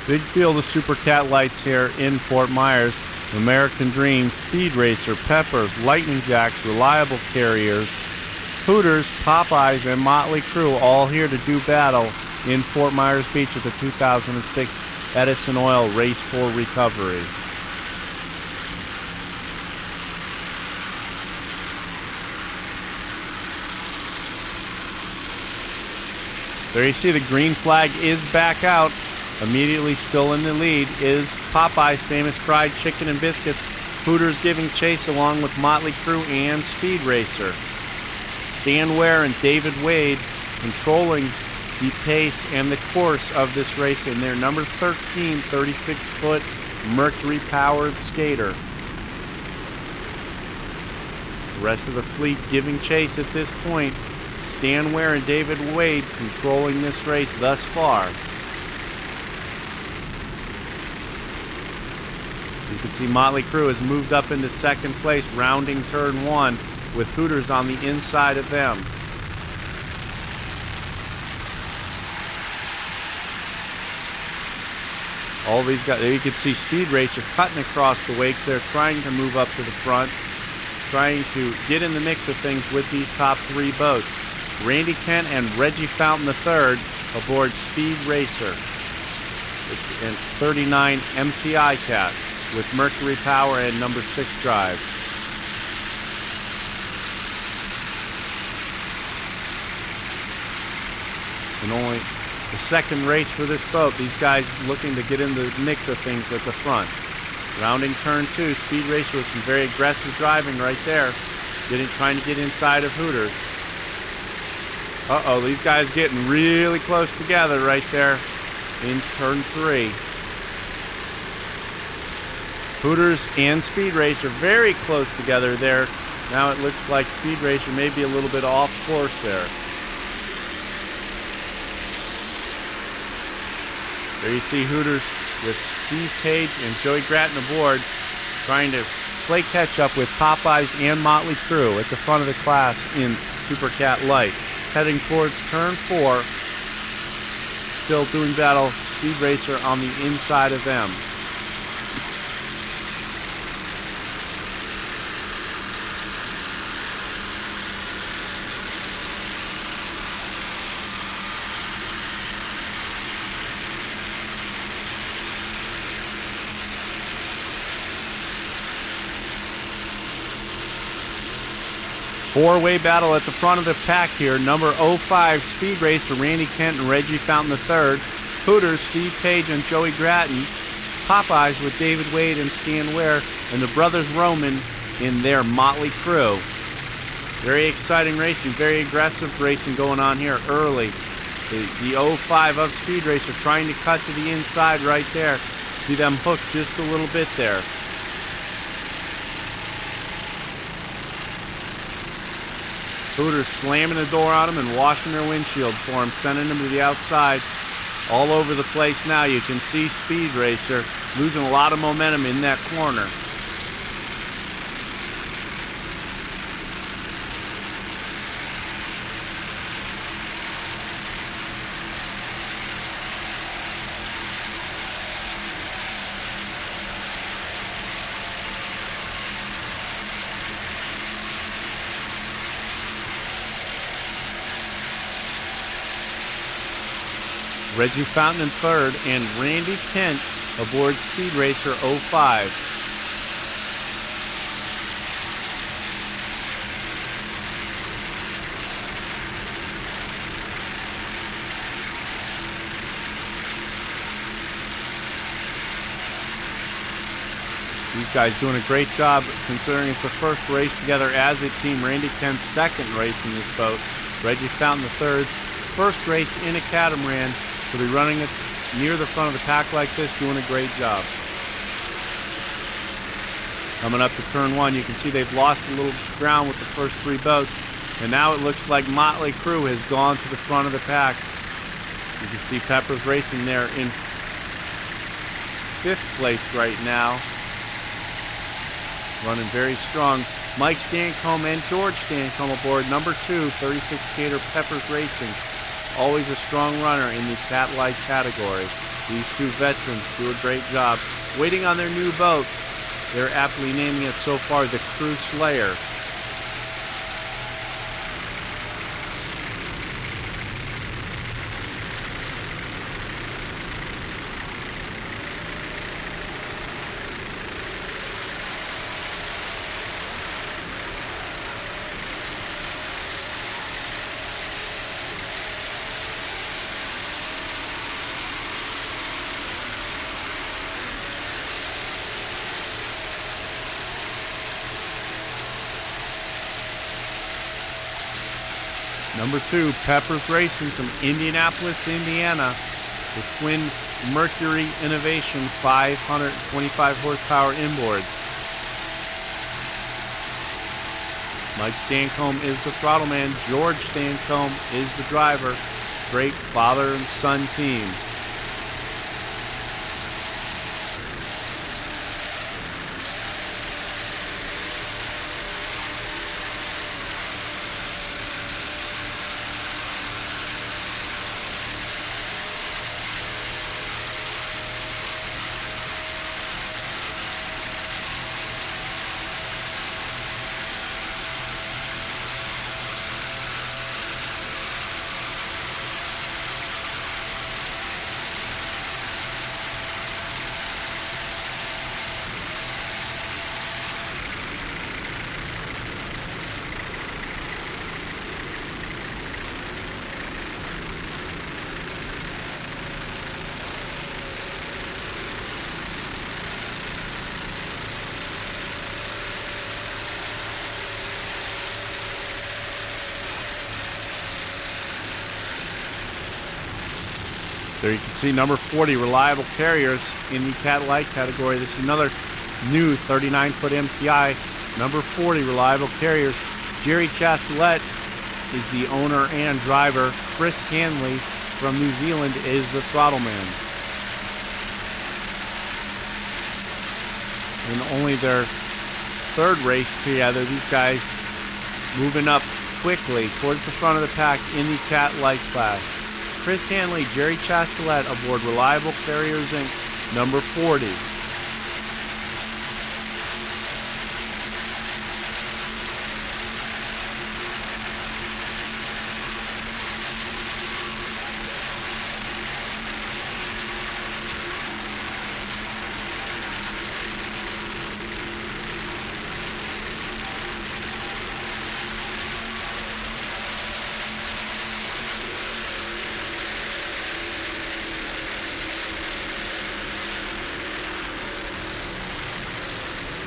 Big field of Super Cat lights here in Fort Myers. American Dream, Speed Racer, Peppers, Lightning Jacks, Reliable Carriers, Hooters, Popeyes, and Motley Crue all here to do battle in Fort Myers Beach at the 2006 Edison Oil Race for Recovery. There you see the green flag is back out. Immediately still in the lead is Popeye's Famous Fried Chicken and Biscuits. Hooters giving chase along with Motley Crue and Speed Racer. Stan Ware and David Wade controlling the pace and the course of this race in their number 13 36-foot Mercury-powered skater. The rest of the fleet giving chase at this point. Stan Ware and David Wade controlling this race thus far. You can see Motley Crue has moved up into second place, rounding turn one, with Hooters on the inside of them. All these guys, you can see Speed Racer cutting across the wakes. They're trying to move up to the front, trying to get in the mix of things with these top three boats. Randy Kent and Reggie Fountain III aboard Speed Racer. It's in 39 MTI cast with Mercury power and number 6 drive. And only the second race for this boat. These guys looking to get in the mix of things at the front. Rounding turn 2, Speed Racer with some very aggressive driving right there. Trying to get inside of Hooters. Uh-oh, these guys getting really close together right there in turn 3. Hooters and Speed Racer very close together there. Now it looks like Speed Racer may be a little bit off course there. There you see Hooters with Steve Page and Joey Gratton aboard, trying to play catch up with Popeyes and Motley Crue at the front of the class in Super Cat Light. Heading towards turn 4, still doing battle, Speed Racer on the inside of them. Four-way battle at the front of the pack here. Number 05, Speed Racer, Randy Kent and Reggie Fountain III. Hooters, Steve Page and Joey Gratton. Popeyes with David Wade and Stan Ware. And the Brothers Roman in their Motley Crue. Very exciting racing, very aggressive racing going on here early. The 05 of Speed Racer trying to cut to the inside right there. See them hooked just a little bit there. Hooters slamming the door on them and washing their windshield for them, sending them to the outside. All over the place now. You can see Speed Racer losing a lot of momentum in that corner. Reggie Fountain in third, and Randy Kent aboard Speed Racer 05. These guys doing a great job considering it's the first race together as a team. Randy Kent's second race in this boat. Reggie Fountain the third. First race in a catamaran. To be running it near the front of the pack like this, doing a great job. Coming up to turn 1, you can see they've lost a little ground with the first 3 boats, and now it looks like Motley Crue has gone to the front of the pack. You can see Peppers racing there in 5th place right now, running very strong. Mike Stancombe and George Stancombe aboard number 2, 36 skater Peppers Racing. Always a strong runner in these cat light categories. These two veterans do a great job. Waiting on their new boat. They're aptly naming it so far the Crew Slayer. Number 2, Peppers Racing from Indianapolis, Indiana. The twin Mercury Innovation 525 horsepower inboards. Mike Stancombe is the throttle man. George Stancombe is the driver. Great father and son team. There you can see number 40, Reliable Carriers in the Cat Light category. This is another new 39-foot MPI. Number 40, Reliable Carriers. Jerry Chastelet is the owner and driver. Chris Hanley from New Zealand is the throttle man. In only their third race together, these guys moving up quickly towards the front of the pack in the Cat Light class. Chris Hanley, Jerry Chastelet aboard Reliable Carriers Inc. number 40.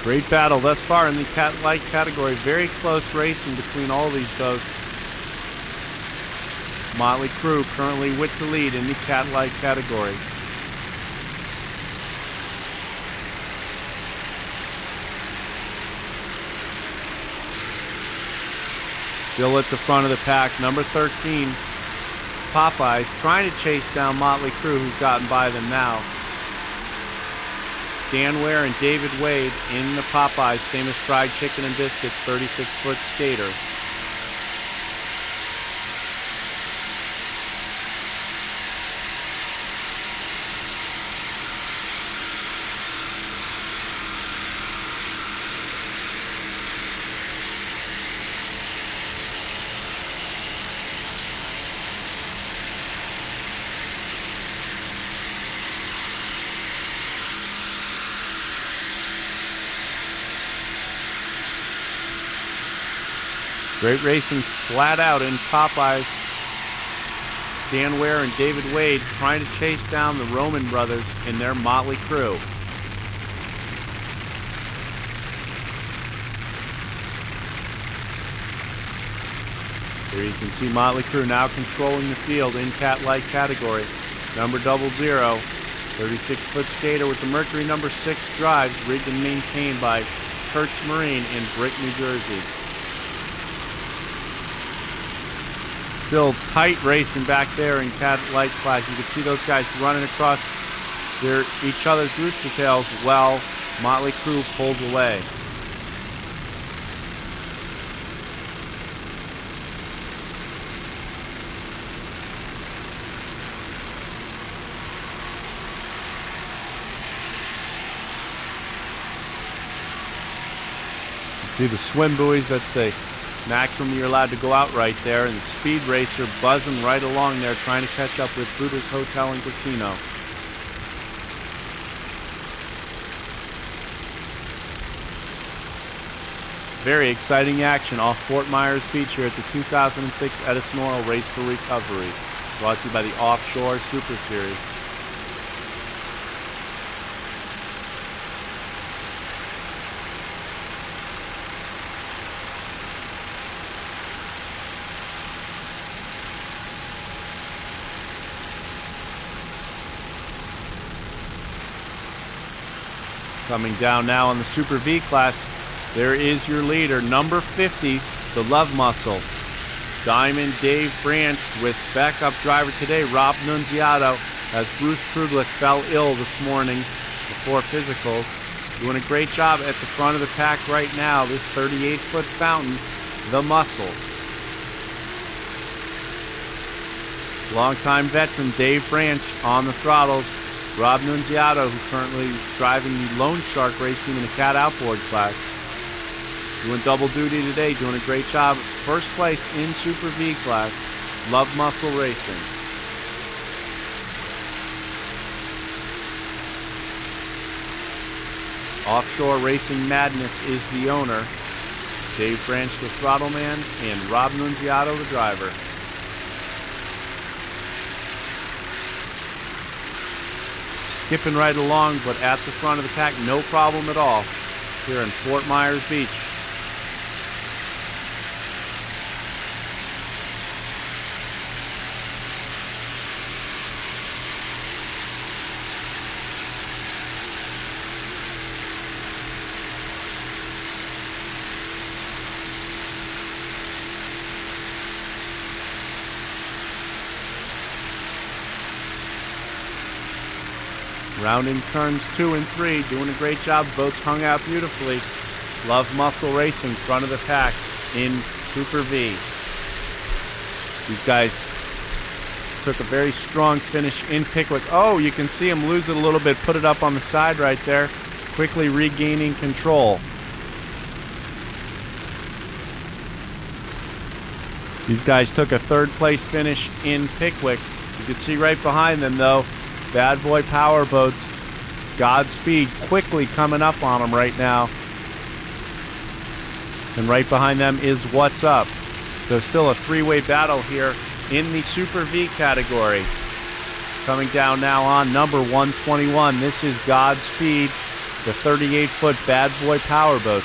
Great battle thus far in the Cat Light category. Very close racing between all these boats. Motley Crue currently with the lead in the Cat Light category. Still at the front of the pack, number 13, Popeyes, trying to chase down Motley Crue, who's gotten by them now. Dan Ware and David Wade in the Popeyes famous fried chicken and biscuits 36-foot skater. Great racing flat out in Popeyes. Dan Ware and David Wade trying to chase down the Roman brothers in their Motley Crue. Here you can see Motley Crue now controlling the field in Cat Light category. Number 00, 36-foot skater with the Mercury number 6 drives, rigged and maintained by Kurtz Marine in Brick, New Jersey. Still tight racing back there in Cat Light class. You can see those guys running across each other's rooster tails while Motley Crue pulls away. See the swim buoys, that's the maximum you're allowed to go out right there, and the Speed Racer buzzing right along there trying to catch up with Hooters Hotel and Casino. Very exciting action off Fort Myers Beach here at the 2006 Edison Oil Race for Recovery, brought to you by the Offshore Super Series. Coming down now on the Super V class, there is your leader, number 50, the Love Muscle. Diamond Dave Branch with backup driver today, Rob Nunziato, as Bruce Kruglich fell ill this morning before physicals. Doing a great job at the front of the pack right now, this 38-foot fountain, the Muscle. Longtime veteran Dave Branch on the throttles. Rob Nunziato, who's currently driving the Lone Shark race team in the Cat Outboard class. Doing double duty today, doing a great job. First place in Super V class. Love Muscle Racing. Offshore Racing Madness is the owner. Dave Branch, the throttle man, and Rob Nunziato, the driver. Skipping right along, but at the front of the pack, no problem at all here in Fort Myers Beach. Rounding turns 2 and 3, doing a great job. Boats hung out beautifully. Love Muscle Racing, front of the pack in Super V. These guys took a very strong finish in Pickwick. Oh, you can see him lose it a little bit, put it up on the side right there, quickly regaining control. These guys took a third place finish in Pickwick. You can see right behind them though, Bad Boy Powerboats, Godspeed quickly coming up on them right now. And right behind them is What's Up. There's still a three-way battle here in the Super V category. Coming down now on number 121. This is Godspeed, the 38-foot Bad Boy Powerboats.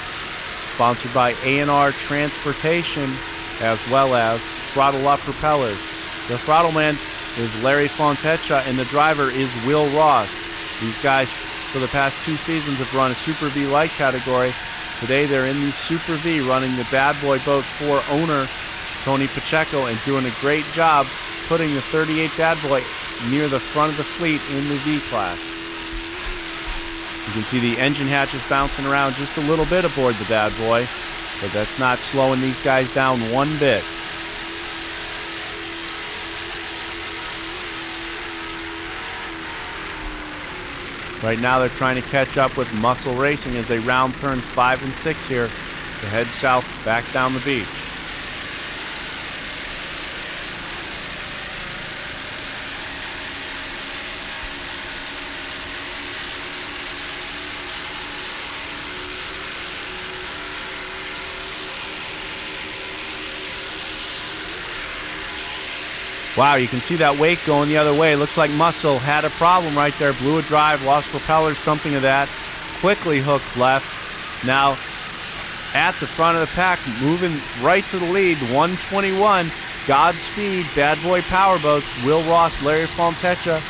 Sponsored by A&R Transportation as well as Throttle Up Propellers. The throttle man is Larry Fontecha, and the driver is Will Ross. These guys, for the past 2 seasons, have run a Super V Light category. Today they're in the Super V, running the Bad Boy boat for owner Tony Pacheco, and doing a great job putting the 38 Bad Boy near the front of the fleet in the V class. You can see the engine hatches bouncing around just a little bit aboard the Bad Boy, but that's not slowing these guys down one bit. Right now they're trying to catch up with Muscle Racing as they round turns 5 and 6 here to head south back down the beach. Wow, you can see that wake going the other way. Looks like Muscle had a problem right there. Blew a drive, lost propellers, something of that. Quickly hooked left. Now at the front of the pack, moving right to the lead, 121. Godspeed, Bad Boy Powerboats, Will Ross, Larry Fontecha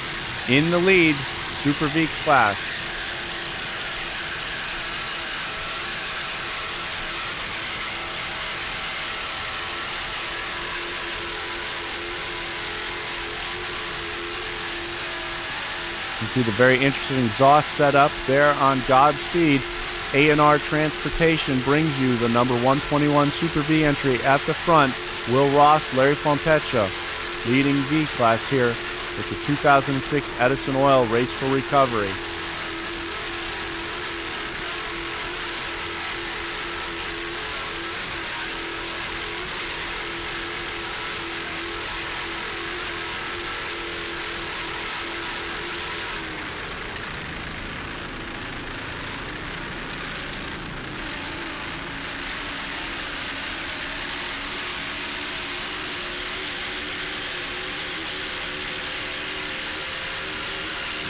in the lead, Super V class. You see the very interesting exhaust setup there on Godspeed. A&R Transportation brings you the number 121 Super V entry at the front. Will Ross, Larry Fontecha leading V class here with the 2006 Edison Oil Race for Recovery.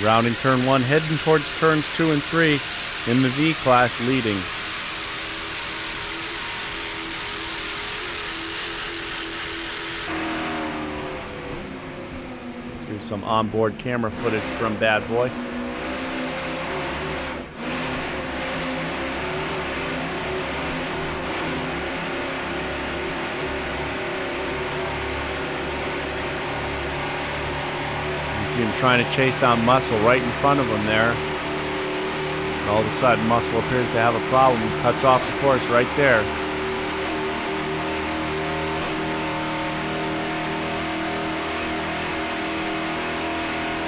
Rounding turn 1, heading towards turns 2 and 3 in the V class, leading. Here's some onboard camera footage from Bad Boy. See him trying to chase down Muscle right in front of him there. And all of a sudden, Muscle appears to have a problem. He cuts off the course right there.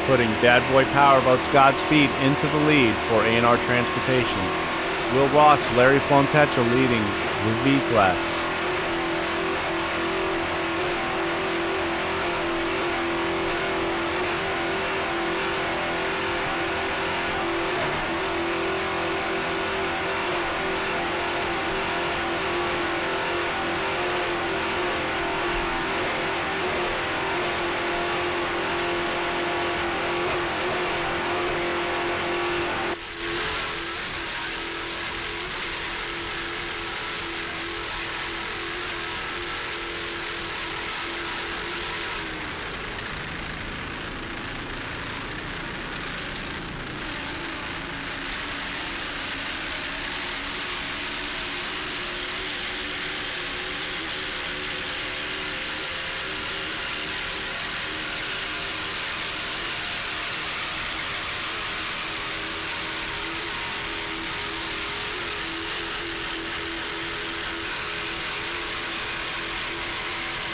Putting Bad Boy Powerboat's Godspeed into the lead for A&R Transportation. Will Ross, Larry Fontecha leading the V class.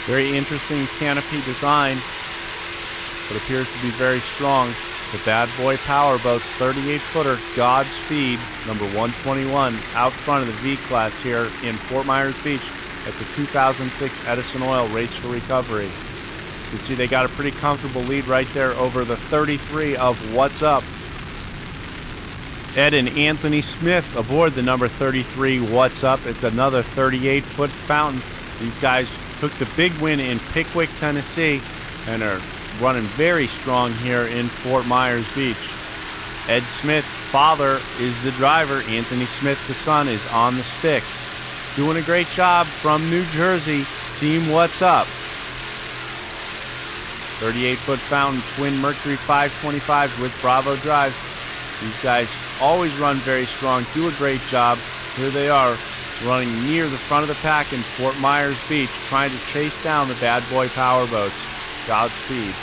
Very interesting canopy design, but appears to be very strong. The Bad Boy Powerboat's 38-footer Godspeed, number 121, out front of the V class here in Fort Myers Beach at the 2006 Edison Oil Race for Recovery. You can see they got a pretty comfortable lead right there over the 33 of What's Up. Ed and Anthony Smith aboard the number 33 What's Up. It's another 38-foot fountain. These guys took the big win in Pickwick, Tennessee, and are running very strong here in Fort Myers Beach. Ed Smith, father, is the driver. Anthony Smith, the son, is on the sticks. Doing a great job from New Jersey. Team What's Up. 38-foot fountain, twin Mercury 525s with Bravo drives. These guys always run very strong, do a great job. Here they are, running near the front of the pack in Fort Myers Beach, trying to chase down the Bad Boy Powerboats. Godspeed.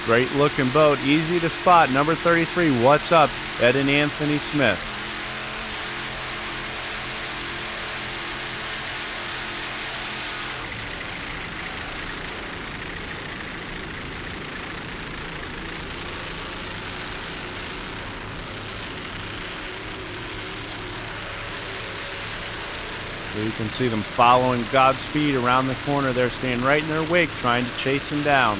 Great looking boat, easy to spot. Number 33, What's Up? Ed and Anthony Smith. Here you can see them following Godspeed around the corner. They're staying right in their wake, trying to chase him down.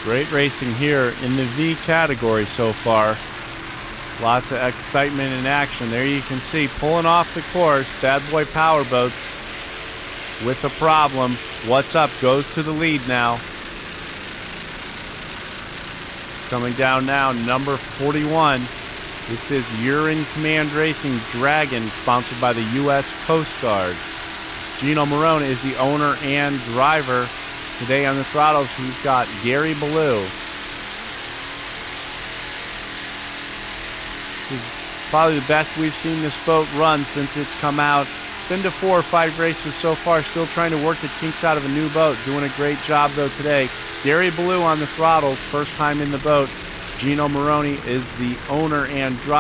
Great racing here in the V category so far. Lots of excitement and action. There you can see, pulling off the course, Bad Boy Powerboats with a problem. What's Up goes to the lead now. Coming down now, number 41. This is Urine Command Racing Dragon, sponsored by the U.S. Coast Guard. Gino Marone is the owner and driver. Today on the throttles, he's got Gary Ballou. This is probably the best we've seen this boat run since it's come out. Been to 4 or 5 races so far, still trying to work the kinks out of a new boat. Doing a great job, though, today. Gary Ballou on the throttles, first time in the boat. Gino Marone is the owner and driver.